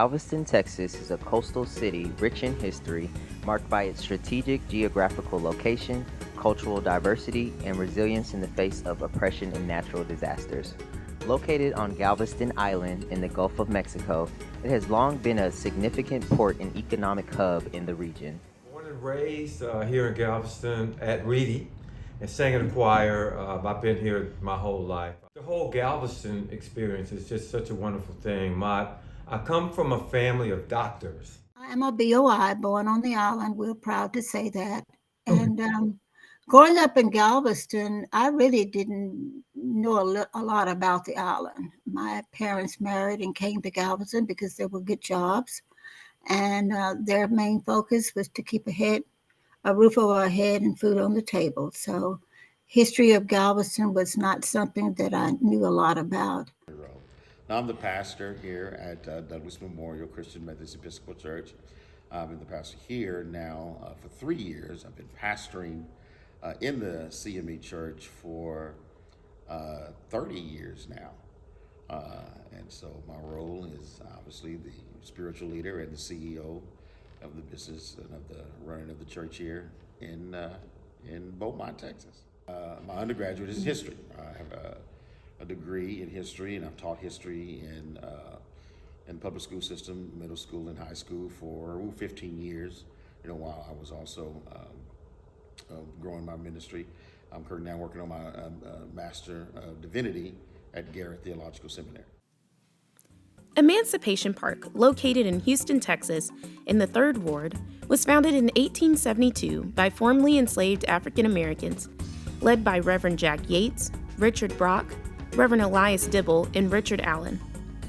Galveston, Texas is a coastal city rich in history, marked by its strategic geographical location, cultural diversity, and resilience in the face of oppression and natural disasters. Located on Galveston Island in the Gulf of Mexico, it has long been a significant port and economic hub in the region. Born and raised here in Galveston at Reedy and sang in the choir. I've been here my whole life. The whole Galveston experience is just such a wonderful thing. I come from a family of doctors. I am a BOI, born on the island. We're proud to say that. And growing up in Galveston, I really didn't know a lot about the island. My parents married and came to Galveston because there were good jobs. And their main focus was to keep a roof over our head and food on the table. So history of Galveston was not something that I knew a lot about. Now, I'm the pastor here at Douglas Memorial Christian Methodist Episcopal Church. I've been the pastor here now for 3 years. I've been pastoring in the CME Church for 30 years now. And so my role is obviously the spiritual leader and the CEO of the business and of the running of the church here in Beaumont, Texas. My undergraduate is history. I have a degree in history, and I've taught history in public school system, middle school and high school for 15 years. While I was also growing my ministry. I'm currently now working on my Master of Divinity at Garrett Theological Seminary. Emancipation Park, located in Houston, Texas, in the 3rd Ward, was founded in 1872 by formerly enslaved African Americans, led by Reverend Jack Yates, Richard Brock, Reverend Elias Dibble, and Richard Allen.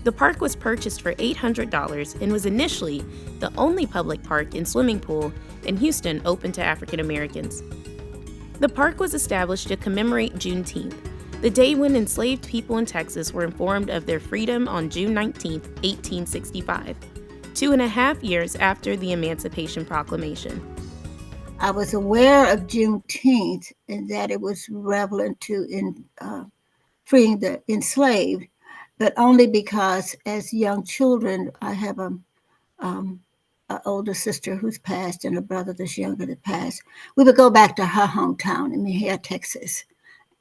The park was purchased for $800 and was initially the only public park and swimming pool in Houston open to African Americans. The park was established to commemorate Juneteenth, the day when enslaved people in Texas were informed of their freedom on June 19, 1865, 2.5 years after the Emancipation Proclamation. I was aware of Juneteenth and that it was relevant to freeing the enslaved, but only because as young children, I have an older sister who's passed and a brother that's younger that passed. We would go back to her hometown in Mejia, Texas,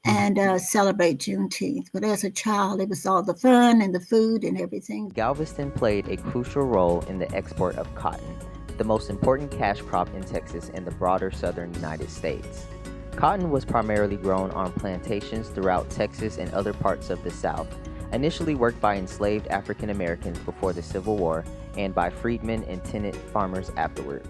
and celebrate Juneteenth. But as a child, it was all the fun and the food and everything. Galveston played a crucial role in the export of cotton, the most important cash crop in Texas and the broader southern United States. Cotton was primarily grown on plantations throughout Texas and other parts of the South, initially worked by enslaved African Americans before the Civil War and by freedmen and tenant farmers afterward.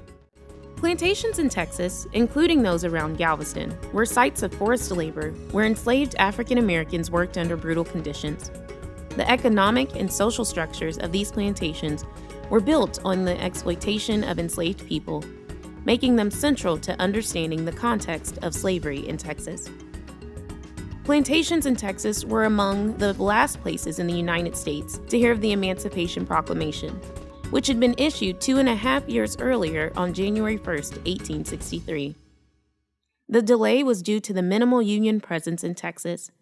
Plantations in Texas, including those around Galveston, were sites of forced labor where enslaved African Americans worked under brutal conditions. The economic and social structures of these plantations were built on the exploitation of enslaved people, making them central to understanding the context of slavery in Texas. Plantations in Texas were among the last places in the United States to hear of the Emancipation Proclamation, which had been issued 2.5 years earlier on January 1, 1863. The delay was due to the minimal Union presence in Texas,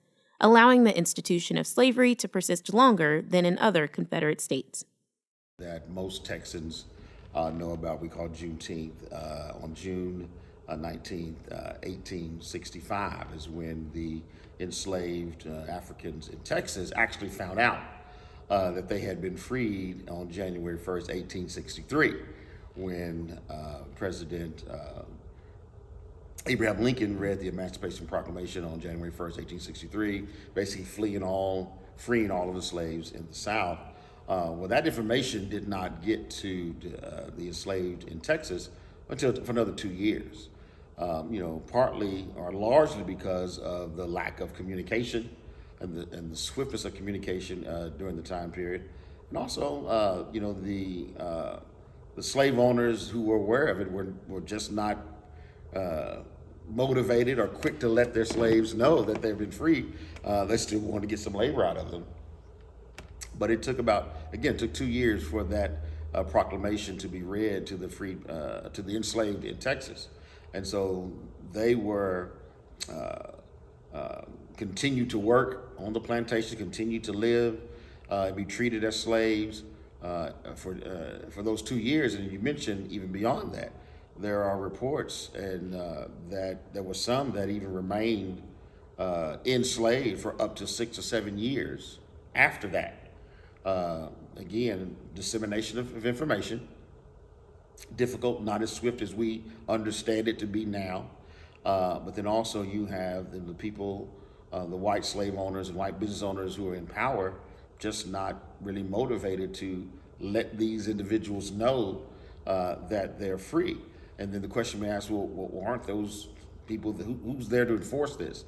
allowing the institution of slavery to persist longer than in other Confederate states. That most Texans know about, we call Juneteenth. On June 19th, 1865 is when the enslaved Africans in Texas actually found out that they had been freed on January 1st, 1863, when President Abraham Lincoln read the Emancipation Proclamation on January 1st, 1863, basically freeing all of the slaves in the South. Well, that information did not get to the enslaved in Texas until for another 2 years. Partly or largely because of the lack of communication and the swiftness of communication during the time period, and also the slave owners who were aware of it were just not motivated or quick to let their slaves know that they've been freed. They still wanted to get some labor out of them. But it took 2 years for that proclamation to be read to the enslaved in Texas. And so they were continued to work on the plantation, continued to live, be treated as slaves for those 2 years. And you mentioned even beyond that, there are reports and that there were some that even remained enslaved for up to 6 or 7 years after that. Again, dissemination of information, difficult, not as swift as we understand it to be now. But then also you have the people, the white slave owners and white business owners who are in power, just not really motivated to let these individuals know that they're free. And then the question may ask, well, aren't those people, who's there to enforce this?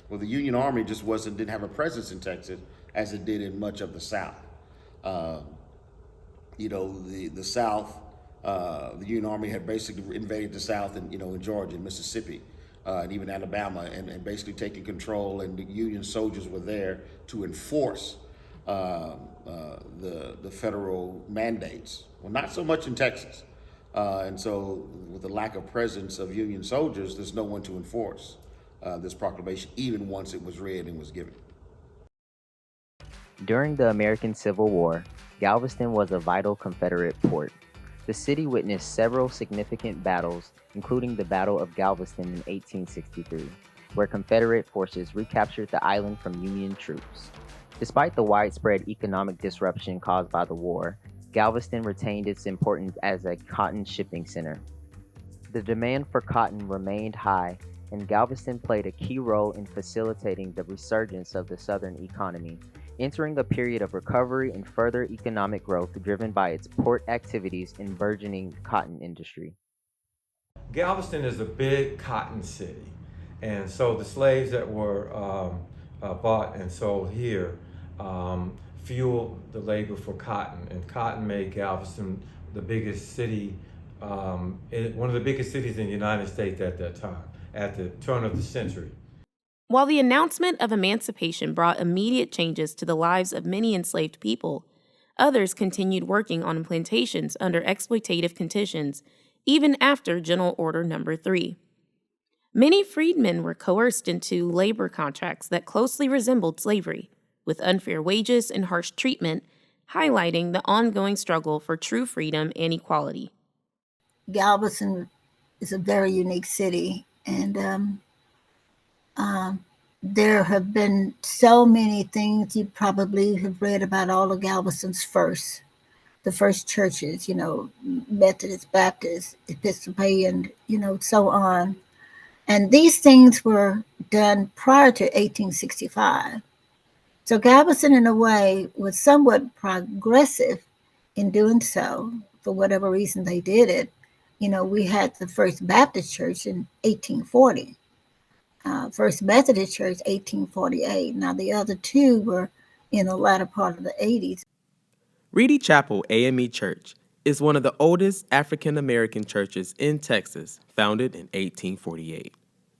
Well, the Union Army just didn't have a presence in Texas as it did in much of the South. The South, the Union Army had basically invaded the South in Georgia and Mississippi, and even Alabama, and basically taking control, and the Union soldiers were there to enforce the federal mandates. Well, not so much in Texas. And so with the lack of presence of Union soldiers, there's no one to enforce this proclamation, even once it was read and was given. During the American Civil War, Galveston was a vital Confederate port. The city witnessed several significant battles, including the Battle of Galveston in 1863, where Confederate forces recaptured the island from Union troops. Despite the widespread economic disruption caused by the war, Galveston retained its importance as a cotton shipping center. The demand for cotton remained high, and Galveston played a key role in facilitating the resurgence of the Southern economy, entering a period of recovery and further economic growth driven by its port activities and burgeoning cotton industry. Galveston is a big cotton city, and so the slaves that were bought and sold here fueled the labor for cotton, and cotton made Galveston the biggest city, one of the biggest cities in the United States at that time, at the turn of the century. While the announcement of emancipation brought immediate changes to the lives of many enslaved people, others continued working on plantations under exploitative conditions even after General Order No. 3. Many freedmen were coerced into labor contracts that closely resembled slavery, with unfair wages and harsh treatment, highlighting the ongoing struggle for true freedom and equality. Galveston is a very unique city, and there have been so many things. You probably have read about all of Galveston's the first churches, Methodist, Baptist, Episcopalian, so on. And these things were done prior to 1865. So Galveston, in a way, was somewhat progressive in doing so. For whatever reason they did it. We had the First Baptist Church in 1840. First Methodist Church, 1848. Now, the other two were in the latter part of the 80s. Reedy Chapel AME Church is one of the oldest African American churches in Texas, founded in 1848.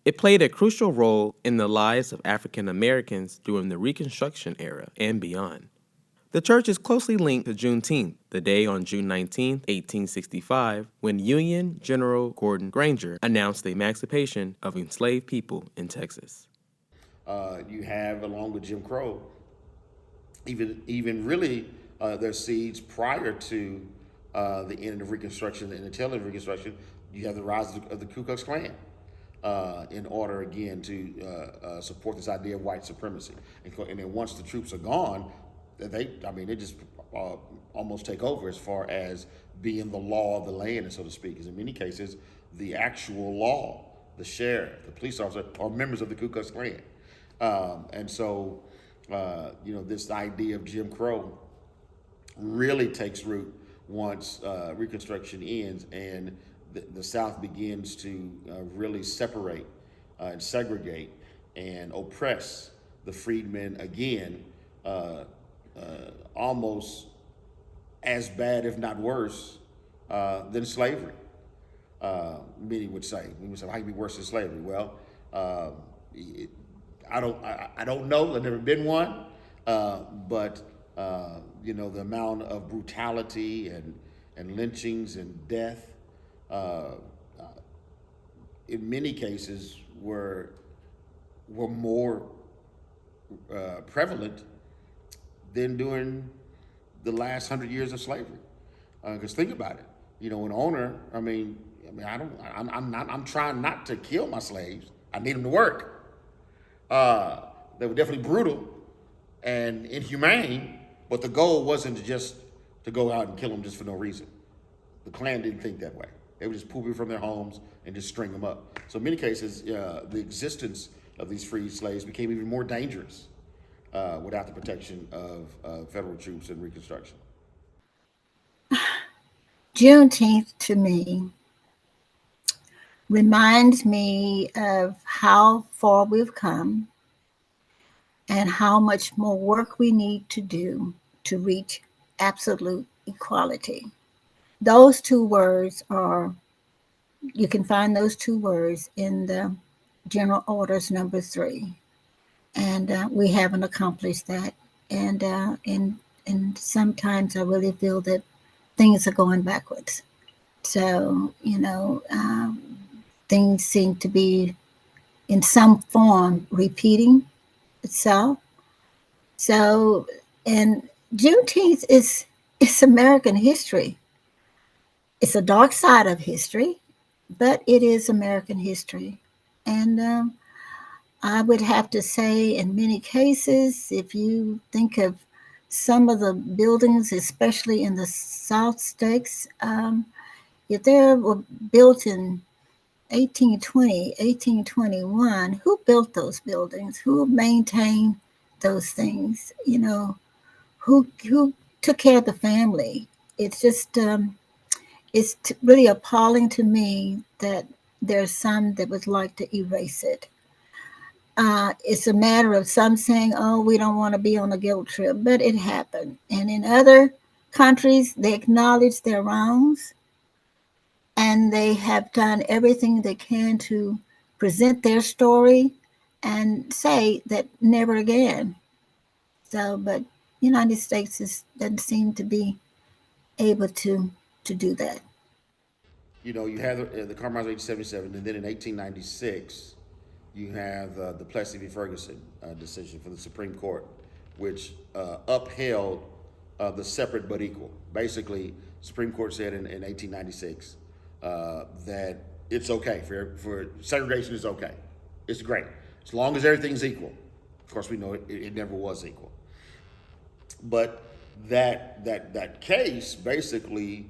It played a crucial role in the lives of African Americans during the Reconstruction era and beyond. The church is closely linked to Juneteenth, the day on June 19, 1865, when Union General Gordon Granger announced the emancipation of enslaved people in Texas. You have, along with Jim Crow, even really their seeds prior to the end of Reconstruction and the tail end of Reconstruction. You have the rise of the Ku Klux Klan in order, again, to support this idea of white supremacy. And then once the troops are gone, they just almost take over as far as being the law of the land, so to speak. Because in many cases, the actual law, the sheriff, the police officer, are members of the Ku Klux Klan. And so, this idea of Jim Crow really takes root once Reconstruction ends and the South begins to really separate and segregate and oppress the freedmen again, almost as bad, if not worse, than slavery. Many would say, how can it be worse than slavery? Well, I don't know. I've never been one, but the amount of brutality and lynchings and death, in many cases, were more prevalent than during the last 100 years of slavery. Because think about it, an owner. I'm trying not to kill my slaves. I need them to work. They were definitely brutal and inhumane, but the goal wasn't to go out and kill them just for no reason. The Klan didn't think that way. They would just pull people from their homes and just string them up. So in many cases, the existence of these freed slaves became even more dangerous without the protection of federal troops and Reconstruction. Juneteenth to me reminds me of how far we've come and how much more work we need to do to reach absolute equality. Those two words you can find those two words in the General Orders number 3. And we haven't accomplished that. And sometimes I really feel that things are going backwards. So, things seem to be in some form repeating itself. So, and Juneteenth is American history. It's a dark side of history, but it is American history. And I would have to say, in many cases, if you think of some of the buildings, especially in the South States, if they were built in 1820, 1821, who built those buildings? Who maintained those things? Who took care of the family? It's just, it's really appalling to me that there's some that would like to erase it. It's a matter of some saying, oh, we don't want to be on a guilt trip, but it happened. And in other countries, they acknowledge their wrongs, and they have done everything they can to present their story and say that never again. So, but United States doesn't seem to be able to do that. You have the Compromise of 1877, and then in 1896, you have the Plessy v. Ferguson decision from the Supreme Court, which upheld the separate but equal. Basically, the Supreme Court said in 1896 that it's okay for segregation is okay. It's great as long as everything's equal. Of course, we know it never was equal. But that case basically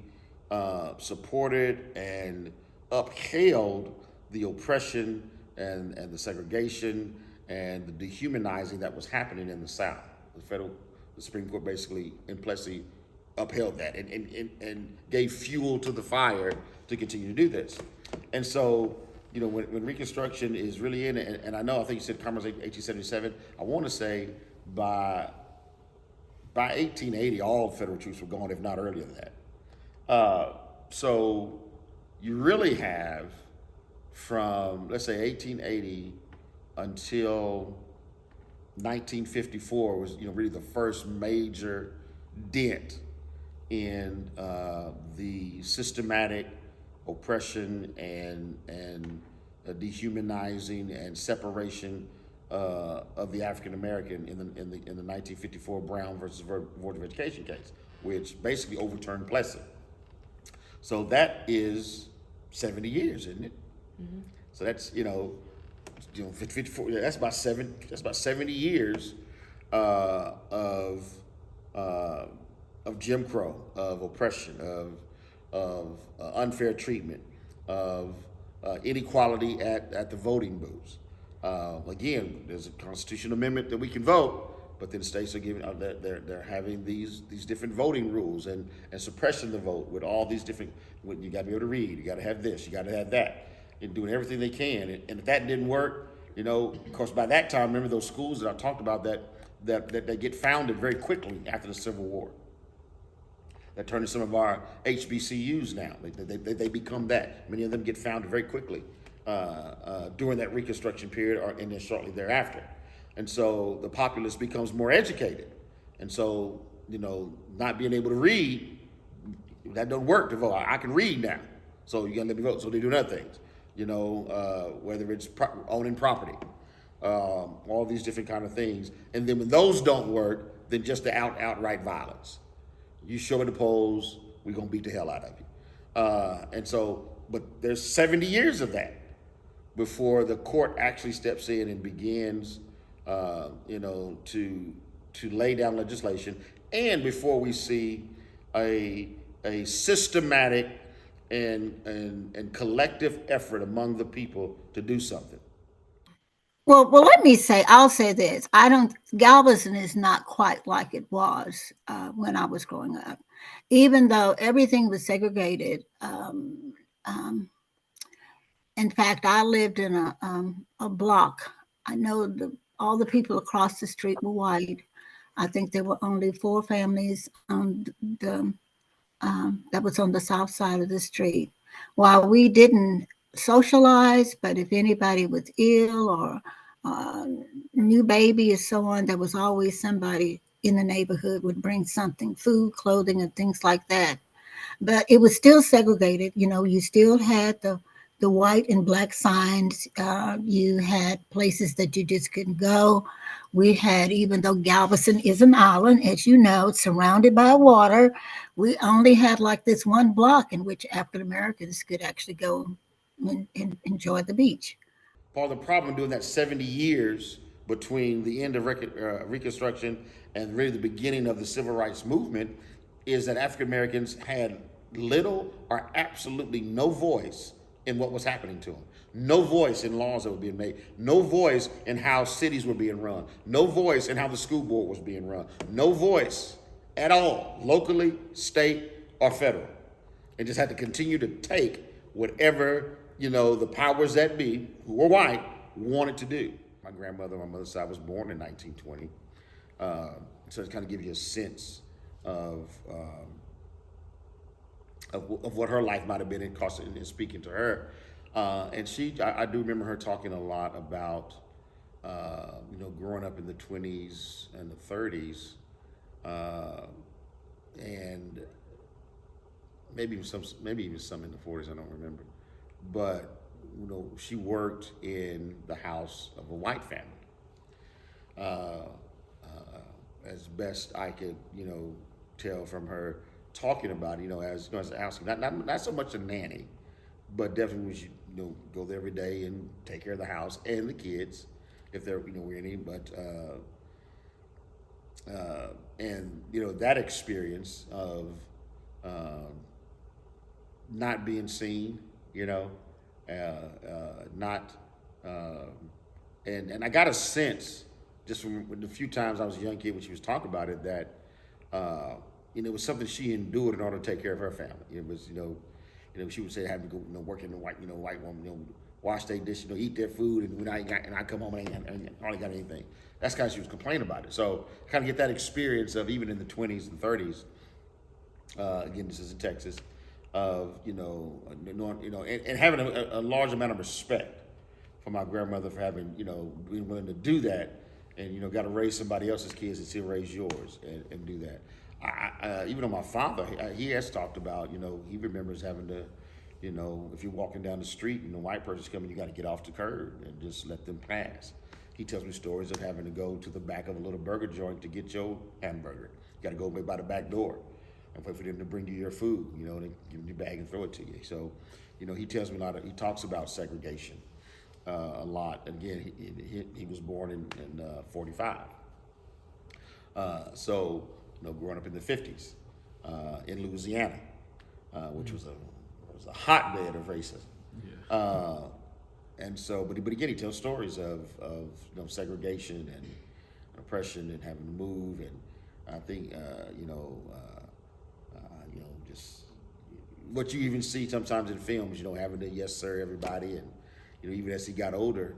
supported and upheld the oppression and the segregation and the dehumanizing that was happening in the South. The Supreme Court basically in Plessy upheld that and gave fuel to the fire to continue to do this. And so, when Reconstruction is really in it, and I think you said Commerce 1877, I want to say by 1880, all federal troops were gone, if not earlier than that. So you really have from, let's say, 1880 until 1954 was, really the first major dent in the systematic oppression and dehumanizing and separation of the African American in the 1954 Brown versus Board of Education case, which basically overturned Plessy. So that is 70 years, isn't it? Mm-hmm. So that's 54. That's about 70 years of Jim Crow, of oppression, of unfair treatment, of inequality at the voting booths. Again, there's a constitutional amendment that we can vote, but then states are giving they're having these different voting rules and suppressing the vote with all these different. You got to be able to read. You got to have this. You got to have that. And doing everything they can. And if that didn't work, of course, by that time, remember those schools that I talked about that they get founded very quickly after the Civil War. That turned into some of our HBCUs now. They become that. Many of them get founded very quickly during that Reconstruction period and then shortly thereafter. And so the populace becomes more educated. And so, not being able to read, that doesn't work to vote. I can read now, so you gotta let me vote. So they do other things, whether it's owning property, all these different kind of things. And then when those don't work, then just the outright violence. You show me the polls, we're gonna beat the hell out of you. But there's 70 years of that before the court actually steps in and begins, to lay down legislation, and before we see a systematic and collective effort among the people to do something. Well, I'll say this. Galveston is not quite like it was when I was growing up. Even though everything was segregated, in fact, I lived in a block. I know all the people across the street were white. I think there were only 4 families on that was on the south side of the street. While we didn't socialize, but if anybody was ill or new baby or so on, there was always somebody in the neighborhood would bring something, food, clothing, and things like that. But it was still segregated. You still had the white and black signs. You had places that you just couldn't go. We had, even though Galveston is an island, as you know, it's surrounded by water, we only had like this one block in which African Americans could actually go and enjoy the beach. Part of the problem during that 70 years between the end of Reconstruction and really the beginning of the Civil Rights Movement is that African Americans had little or absolutely no voice in what was happening to them. No voice in laws that were being made. No voice in how cities were being run. No voice in how the school board was being run. No voice at all, locally, state, or federal. They just had to continue to take whatever, the powers that be, who were white, wanted to do. My grandmother on my mother's side was born in 1920. So to kind of give you a sense of what her life might have been in speaking to her. And I do remember her talking a lot about, growing up in the 20s and the 30s, and maybe even some in the 40s, I don't remember. But, she worked in the house of a white family. As best I could, tell from her talking about, as asking, not so much a nanny, but definitely we should, go there every day and take care of the house and the kids, if there, were any. But and that experience of not being seen, not, and I got a sense just from the few times I was a young kid when she was talking about it that. It was something she endured in order to take care of her family. It was, she would say having to go, work in the white woman, wash their dishes, eat their food, and I come home and I only got anything. That's kind of she was complaining about it. So kind of get that experience of even in the 20s and 30s. Again, this is in Texas, of and having a large amount of respect for my grandmother for having being willing to do that, and got to raise somebody else's kids and still raise yours and do that. Even on my father, he has talked about, he remembers having to, if you're walking down the street and a white person's coming, you got to get off the curb and just let them pass. He tells me stories of having to go to the back of a little burger joint to get your hamburger. You got to go by the back door and wait for them to bring you your food, and give you your bag and throw it to you. So, he tells me he talks about segregation a lot. And again, he was born in 45. So, growing up in the 50s in Louisiana, which was a hotbed of racism. Yeah. And so, but again, he tells stories of segregation and oppression and having to move, and I think just what you even see sometimes in films, having to yes sir everybody, and even as he got older,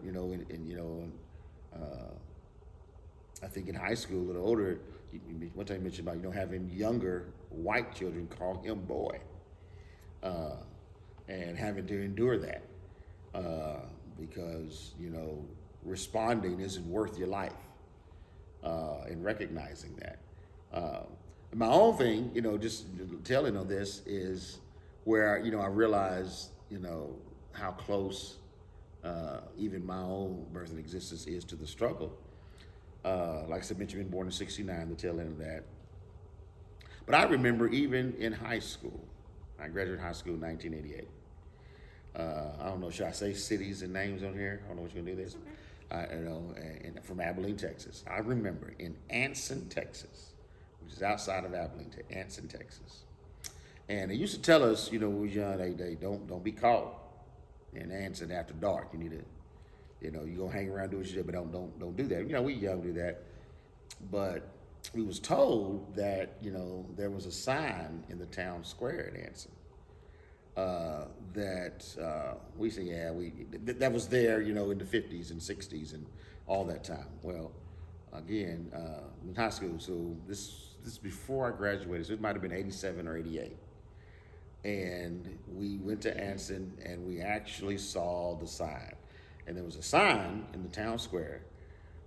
I think in high school, a little older. One time you mentioned about having younger white children call him boy, and having to endure that because responding isn't worth your life, and recognizing that. My own thing, just telling on this is where I realized how close even my own birth and existence is to the struggle. Like I said, Benjamin born in '69, the tail end of that. But I remember even in high school, I graduated high school in 1988. I don't know, should I say cities and names on here? I don't know what you're gonna do this. From Abilene, Texas. I remember in Anson, Texas, which is outside of Abilene, Anson, Texas. And they used to tell us, when we was young, they don't be caught in Anson after dark. You need to, you gonna hang around, do what you do, but don't do that. We young do that. But we was told that, there was a sign in the town square at Anson that we say, that was there, in the 50s and 60s and all that time. Well, again, in high school, so this is before I graduated, so it might have been 87 or 88. And we went to Anson and we actually saw the sign. And there was a sign in the town square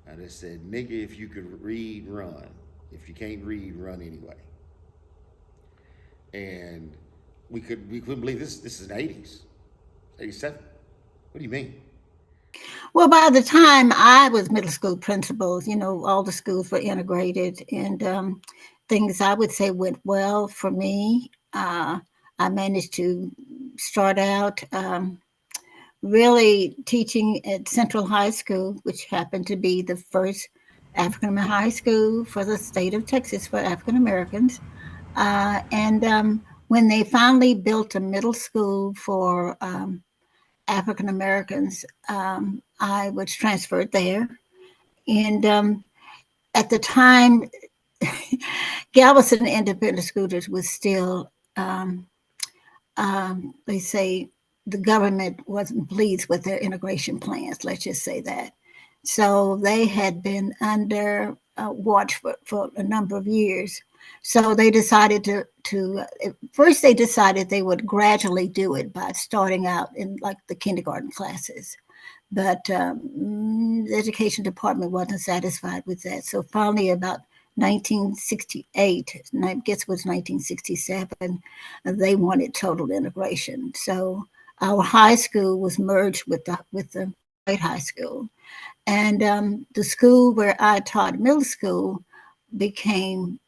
and it said, "Nigga, if you could read, run. If you can't read, run anyway." And we couldn't believe this. This is in the 80s, 87. What do you mean? Well, by the time I was middle school principal, all the schools were integrated, and things I would say went well for me. I managed to start out really teaching at Central High School, which happened to be the first African American high school for the state of Texas for African Americans. And when they finally built a middle school for African Americans, I was transferred there. And at the time, Galveston Independent School District was still, they say, the government wasn't pleased with their integration plans, let's just say that. So they had been under watch for a number of years. So they decided first they decided they would gradually do it by starting out in like the kindergarten classes. But the education department wasn't satisfied with that. So finally about 1968, and I guess it was 1967, they wanted total integration. So our high school was merged with the white high school. And the school where I taught middle school became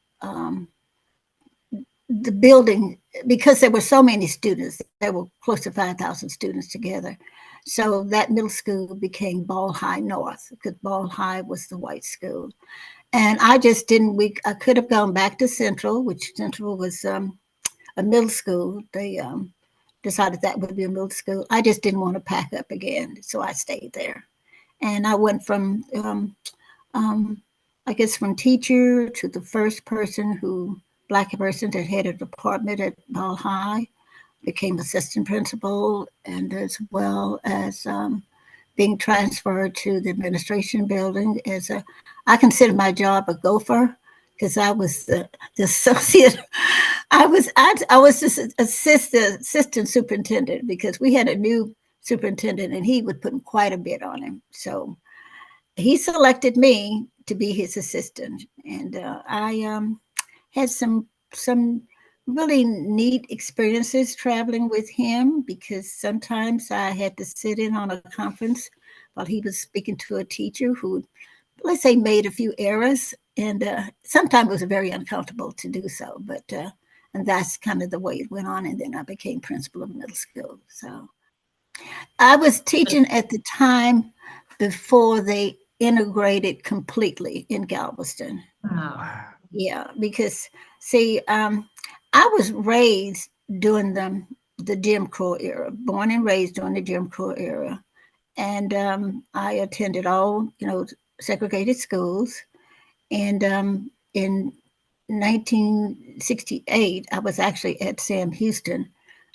the building, because there were so many students, there were close to 5,000 students together. So that middle school became Ball High North, because Ball High was the white school. And I just didn't, I could have gone back to Central, which Central was a middle school. They decided that would be a middle school. I just didn't want to pack up again, so I stayed there. And I went from, I guess, from teacher to the first Black person that had a department at Ball High, became assistant principal, and as well as being transferred to the administration building I consider my job a gopher, because I was the associate. I was just assistant superintendent, because we had a new superintendent and he would put quite a bit on him. So he selected me to be his assistant, and I had some really neat experiences traveling with him, because sometimes I had to sit in on a conference while he was speaking to a teacher who, let's say, made a few errors, and sometimes it was very uncomfortable to do so, but and that's kind of the way it went on. And then I became principal of middle school. So I was teaching at the time before they integrated completely in Galveston. Wow. Yeah, because see, I was raised during the Jim Crow era, born and raised during the Jim Crow era. And I attended all, segregated schools. And in 1968, I was actually at Sam Houston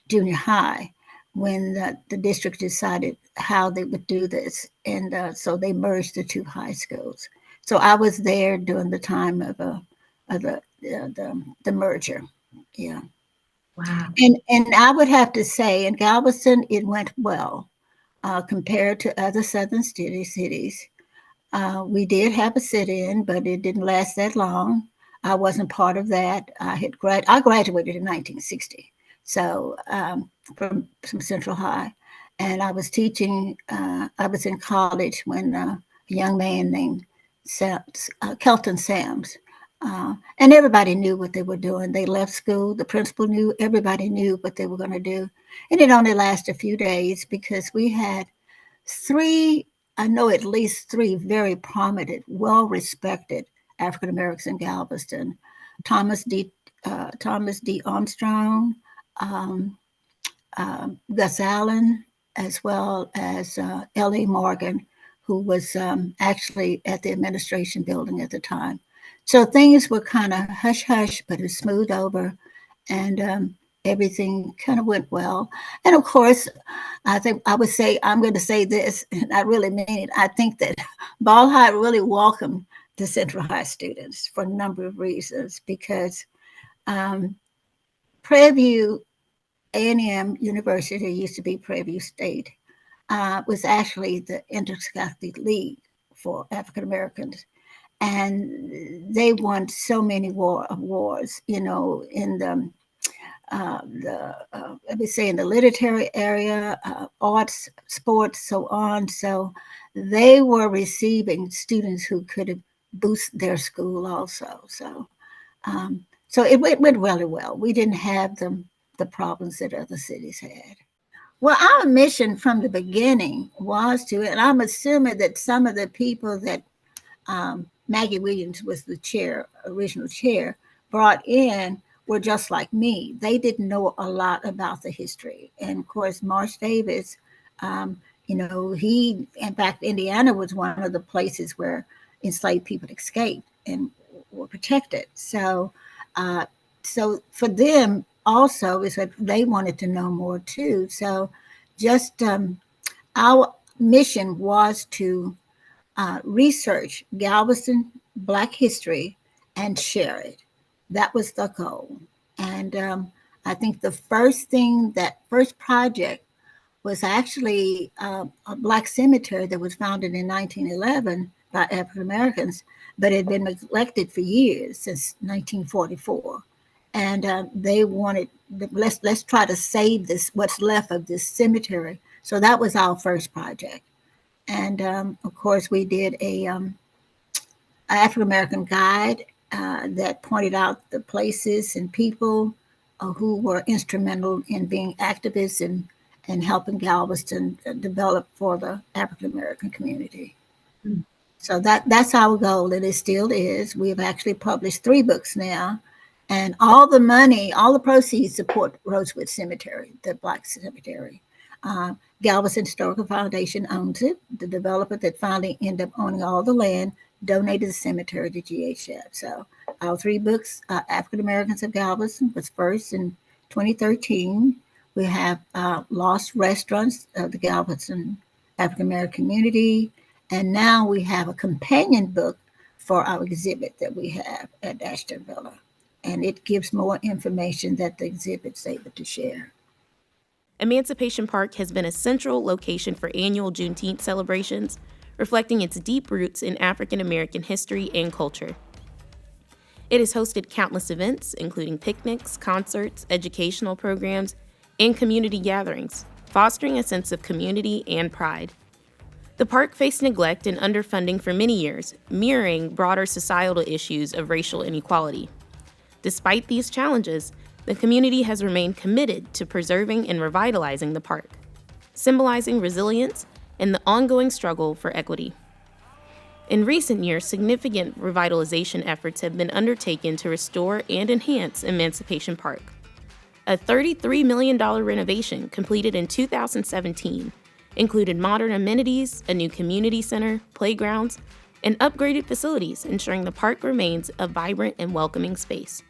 Junior High when the district decided how they would do this. And so they merged the two high schools. So I was there during the time of the merger. Yeah. Wow. And I would have to say, in Galveston, it went well compared to other southern cities. We did have a sit-in, but it didn't last that long. I wasn't part of that. I graduated in 1960, so from Central High, and I was teaching. I was in college when a young man named Kelton Sams And everybody knew what they were doing. They left school. The principal knew. Everybody knew what they were going to do. And it only lasted a few days because we had three, I know at least three very prominent, well-respected African Americans in Galveston. Thomas D. Thomas D. Armstrong, um, Gus Allen, as well as L.A. Morgan, who was actually at the administration building at the time. So things were kind of hush hush, but it smoothed over, and everything kind of went well. And of course, I think I would say, I'm going to say this, and I really mean it. I think that Ball High really welcomed the Central High students for a number of reasons, because um, Prairie View A&M University, used to be Prairie View State, was actually the Interscholastic League for African Americans. And they won so many awards, in let me say, in the literary area, arts, sports, so on. So they were receiving students who could boost their school also. So it went really well. We didn't have the problems that other cities had. Well, our mission from the beginning was to, and I'm assuming that some of the people that Maggie Williams was the chair, original chair, brought in were just like me. They didn't know a lot about the history. And of course, Marsh Davis, he, in fact, Indiana was one of the places where enslaved people escaped and were protected. Uh, so for them also is that they wanted to know more too. So just our mission was to research Galveston Black history and share it. That was the goal. And I think the first project was actually a Black cemetery that was founded in 1911 by African Americans, but had been neglected for years, since 1944. And they wanted, let's try to save this, what's left of this cemetery. So that was our first project. And of course, we did a African American guide that pointed out the places and people who were instrumental in being activists and helping Galveston develop for the African American community. Mm. So that's our goal, and it still is. We have actually published 3 books now, and all the money, all the proceeds support Rosewood Cemetery, the Black cemetery. Galveston Historical Foundation owns it. The developer that finally ended up owning all the land donated the cemetery to GHF. So our 3 books, African Americans of Galveston, was first in 2013. We have Lost Restaurants of the Galveston African American community. And now we have a companion book for our exhibit that we have at Ashton Villa. And it gives more information that the exhibit's able to share. Emancipation Park has been a central location for annual Juneteenth celebrations, reflecting its deep roots in African American history and culture. It has hosted countless events, including picnics, concerts, educational programs, and community gatherings, fostering a sense of community and pride. The park faced neglect and underfunding for many years, mirroring broader societal issues of racial inequality. Despite these challenges, the community has remained committed to preserving and revitalizing the park, symbolizing resilience and the ongoing struggle for equity. In recent years, significant revitalization efforts have been undertaken to restore and enhance Emancipation Park. A $33 million renovation completed in 2017 included modern amenities, a new community center, playgrounds, and upgraded facilities, ensuring the park remains a vibrant and welcoming space.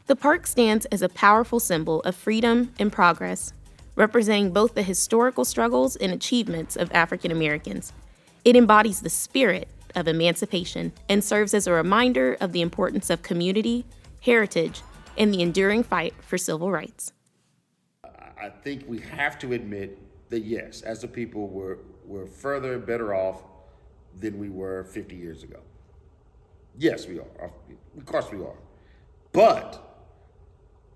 The park stands as a powerful symbol of freedom and progress, representing both the historical struggles and achievements of African Americans. It embodies the spirit of emancipation and serves as a reminder of the importance of community, heritage, and the enduring fight for civil rights. I think we have to admit that yes, as a people, we're further better off than we were 50 years ago. Yes, we are. Of course we are. But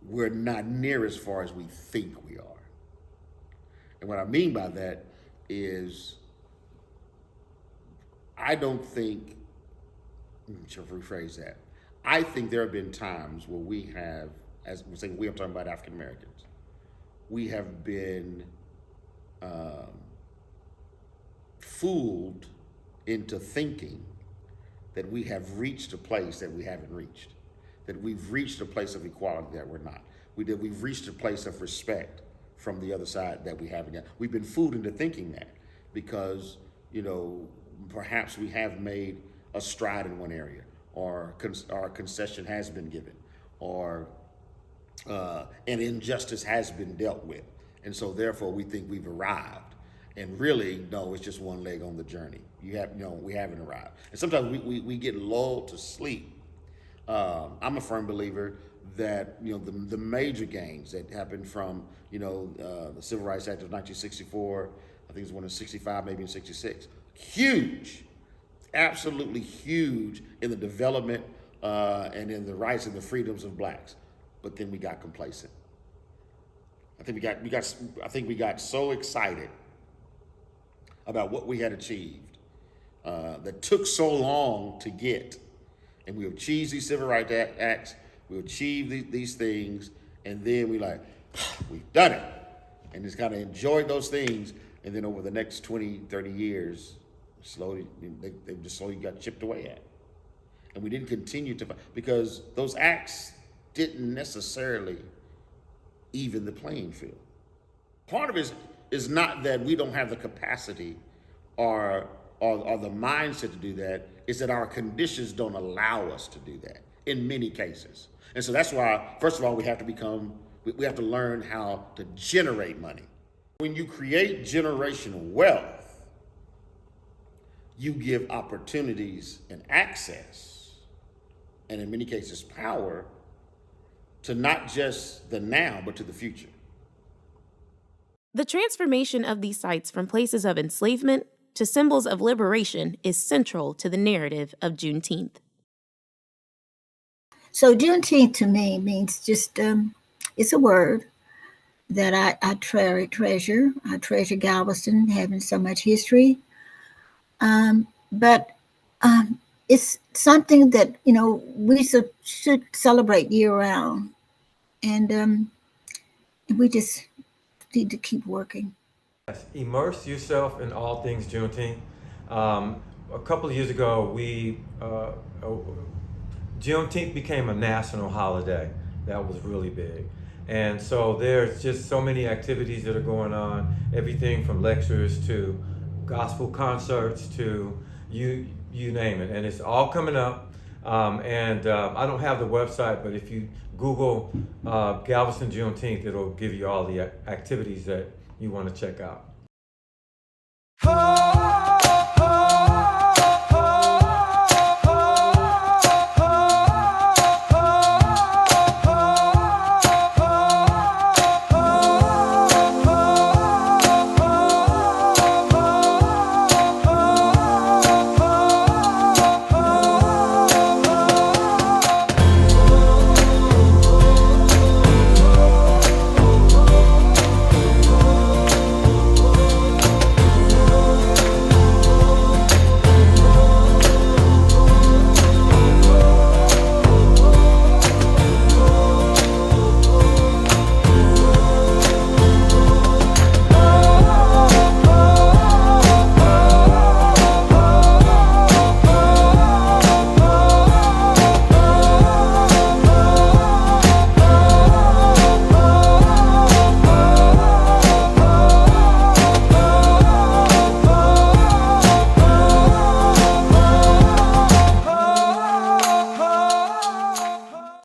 we're not near as far as we think we are. And what I mean by that is I don't think should rephrase that. I think there have been times where we have, as we're saying, I'm talking about African Americans, we have been fooled into thinking that we have reached a place that we haven't reached, that we've reached a place of equality that we're not. We've reached a place of respect from the other side that we haven't yet. We've been fooled into thinking that because, perhaps we have made a stride in one area, or our concession has been given, or an injustice has been dealt with. And so therefore we think we've arrived. And really, no, it's just one leg on the journey. We haven't arrived. And sometimes we get lulled to sleep. I'm a firm believer that, the major gains that happened from, the Civil Rights Act of 1964, I think it was one in 65, maybe in 66, huge, absolutely huge in the development and in the rights and the freedoms of blacks. But then we got complacent. I think we got so excited about what we had achieved that took so long to get. And we achieved these civil rights acts, we achieved these things, and then we've done it. And just kind of enjoyed those things. And then over the next 20, 30 years, slowly, they just slowly got chipped away at. And we didn't continue to, because those acts didn't necessarily even the playing field. Part of it is not that we don't have the capacity or the mindset to do that, it's that our conditions don't allow us to do that in many cases. And so that's why, first of all, we have to learn how to generate money. When you create generational wealth, you give opportunities and access, and in many cases power, to not just the now, but to the future. The transformation of these sites from places of enslavement to symbols of liberation is central to the narrative of Juneteenth. So Juneteenth to me means just, it's a word that I treasure. I treasure Galveston, having so much history. But it's something that, we should celebrate year round. And we just need to keep working. Yes, immerse yourself in all things Juneteenth. A couple of years ago, Juneteenth became a national holiday. That was really big. And so there's just so many activities that are going on, everything from lectures to gospel concerts to you name it. And it's all coming up. I don't have the website, but if you Google Galveston Juneteenth, it'll give you all the activities that you want to check out.